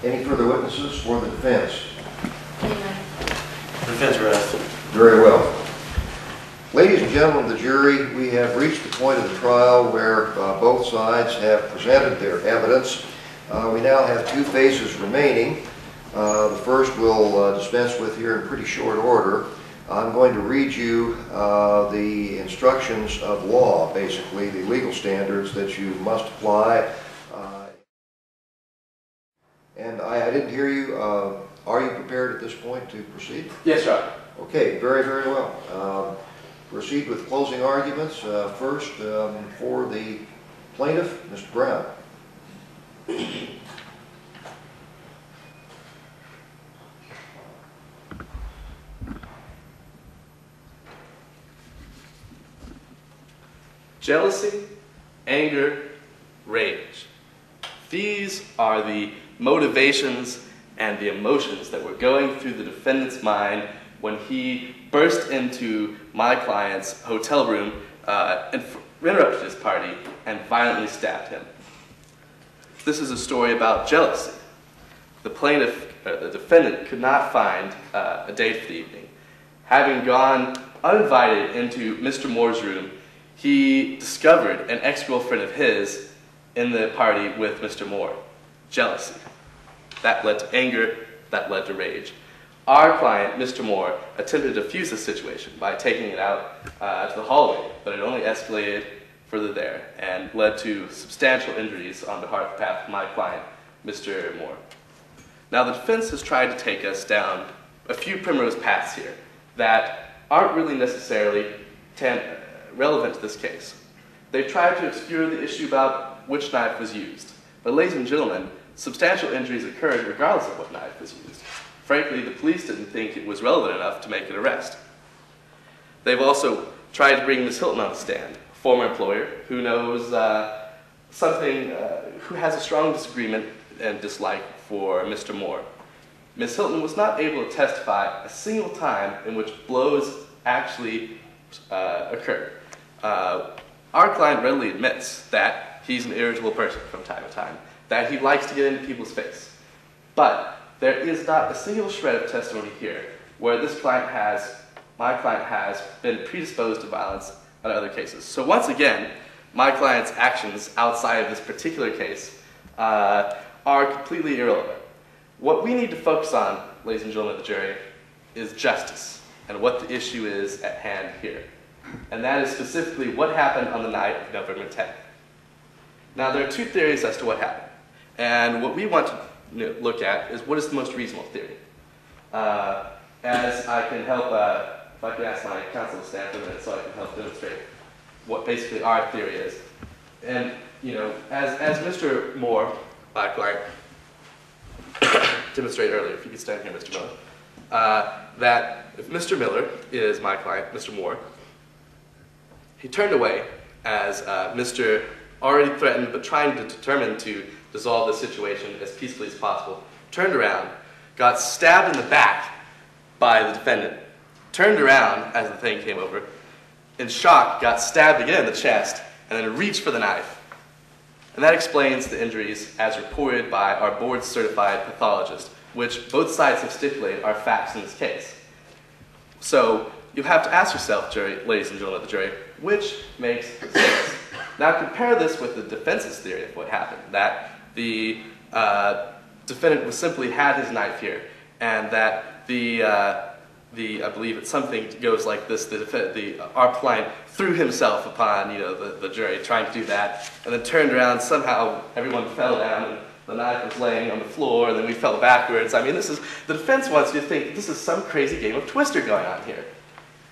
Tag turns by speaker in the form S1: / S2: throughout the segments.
S1: Any further witnesses for the defense?
S2: Defense rests.
S1: Very well. Ladies and gentlemen of the jury, we have reached the point of the trial where both sides have presented their evidence. We now have two phases remaining. The first we'll dispense with here in pretty short order. I'm going to read you the instructions of law, basically the legal standards that you must apply. And I didn't hear you. Are you prepared at this point to proceed?
S2: Yes, Your Honor.
S1: Okay, very, very well. Proceed with closing arguments. First, for the plaintiff, Mr. Brown.
S2: Jealousy, anger, rage. These are the motivations and the emotions that were going through the defendant's mind when he burst into my client's hotel room and interrupted his party and violently stabbed him. This is a story about jealousy. The defendant could not find a date for the evening. Having gone uninvited into Mr. Moore's room, he discovered an ex-girlfriend of his in the party with Mr. Moore. Jealousy. That led to anger, that led to rage. Our client, Mr. Moore, attempted to defuse the situation by taking it out to the hallway, but it only escalated further there and led to substantial injuries on behalf of my client, Mr. Moore. Now, the defense has tried to take us down a few primrose paths here that aren't really necessarily relevant to this case. They've tried to obscure the issue about which knife was used. But ladies and gentlemen, substantial injuries occurred regardless of what knife was used. Frankly, the police didn't think it was relevant enough to make an arrest. They've also tried to bring Ms. Hilton on the stand, a former employer who knows who has a strong disagreement and dislike for Mr. Moore. Ms. Hilton was not able to testify a single time in which blows actually occurred. Our client readily admits that he's an irritable person from time to time, that he likes to get into people's face. But there is not a single shred of testimony here where my client has been predisposed to violence in other cases. So once again, my client's actions outside of this particular case are completely irrelevant. What we need to focus on, ladies and gentlemen of the jury, is justice and what the issue is at hand here. And that is specifically what happened on the night of November 10th. Now, there are two theories as to what happened. And what we want to look at is what is the most reasonable theory. As I can help, if I could ask my counsel to stand for a minute so I can help demonstrate what basically our theory is. And, as Mr. Moore, my client, demonstrated earlier, if you could stand here, Mr. Miller, that if Mr. Miller is my client, Mr. Moore, he turned away as Mr. already threatened but trying to determine to dissolve the situation as peacefully as possible, turned around, got stabbed in the back by the defendant, turned around as the thing came over, in shock, got stabbed again in the chest, and then reached for the knife. And that explains the injuries as reported by our board-certified pathologist, which both sides have stipulated are facts in this case. So you have to ask yourself, ladies and gentlemen of the jury, which makes sense? Now compare this with the defense's theory of what happened, that the defendant was simply had his knife here, and that I believe it's something goes like this, our client threw himself upon, the jury, trying to do that, and then turned around, somehow everyone fell down, and the knife was laying on the floor, and then we fell backwards. I mean, the defense wants you to think this is some crazy game of Twister going on here.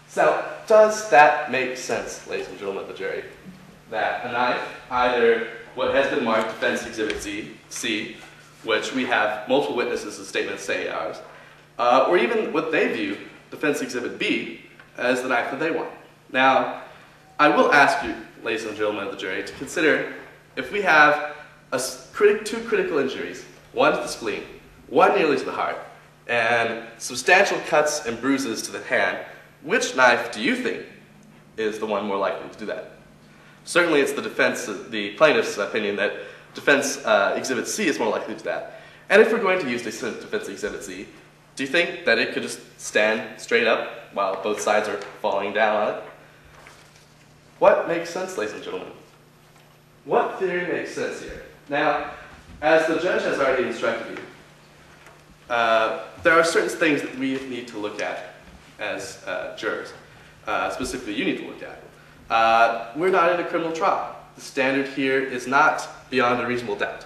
S2: So, does that make sense, ladies and gentlemen of the jury? That a knife, either what has been marked Defense Exhibit C, which we have multiple witnesses' statements say ours, or even what they view, Defense Exhibit B, as the knife that they want. Now, I will ask you, ladies and gentlemen of the jury, to consider if we have two critical injuries, one to the spleen, one nearly to the heart, and substantial cuts and bruises to the hand, which knife do you think is the one more likely to do that? Certainly it's the plaintiff's opinion that Defense Exhibit C is more likely to do that. And if we're going to use the Defense Exhibit Z, do you think that it could just stand straight up while both sides are falling down on it? What makes sense, ladies and gentlemen? What theory makes sense here? Now, as the judge has already instructed you, there are certain things that we need to look at as jurors. Specifically, you need to look at. We're not in a criminal trial. The standard here is not beyond a reasonable doubt.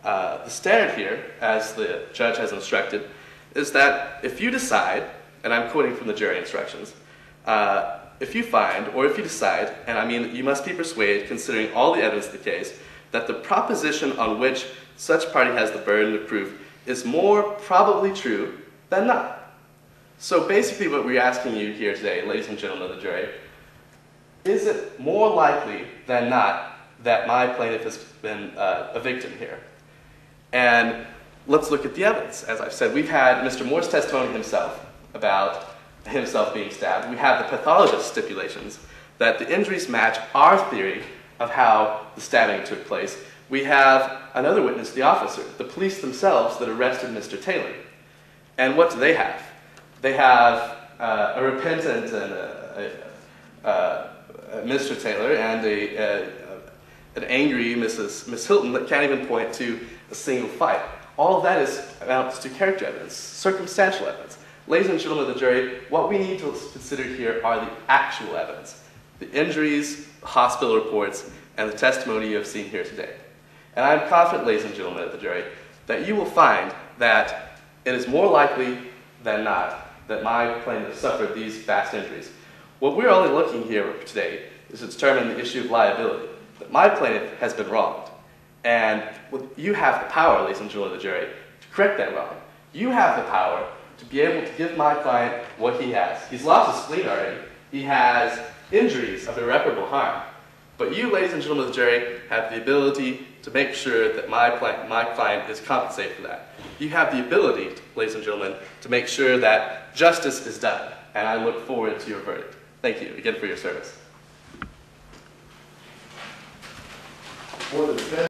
S2: The standard here, as the judge has instructed, is that if you decide, and I'm quoting from the jury instructions, if you find, or if you decide, and I mean you must be persuaded, considering all the evidence of the case, that the proposition on which such party has the burden of proof is more probably true than not. So basically what we're asking you here today, ladies and gentlemen of the jury, is it more likely than not that my plaintiff has been a victim here? And let's look at the evidence. As I've said, we've had Mr. Moore's testimony himself about himself being stabbed. We have the pathologist's stipulations that the injuries match our theory of how the stabbing took place. We have another witness, the officer, the police themselves that arrested Mr. Taylor. And what do they have? They have a repentant Mr. Taylor and an angry Miss Hilton that can't even point to a single fight. All of that amounts to character evidence, circumstantial evidence. Ladies and gentlemen of the jury, what we need to consider here are the actual evidence, the injuries, hospital reports, and the testimony you have seen here today. And I'm confident, ladies and gentlemen of the jury, that you will find that it is more likely than not that my plaintiff suffered these vast injuries. What we're only looking here today is to determine the issue of liability, that my plaintiff has been wronged. And you have the power, ladies and gentlemen of the jury, to correct that wrong. You have the power to be able to give my client what he has. He's lost his spleen already. He has injuries of irreparable harm. But you, ladies and gentlemen of the jury, have the ability to make sure that my client is compensated for that. You have the ability, ladies and gentlemen, to make sure that justice is done. And I look forward to your verdict. Thank you again for your service.
S1: For the defense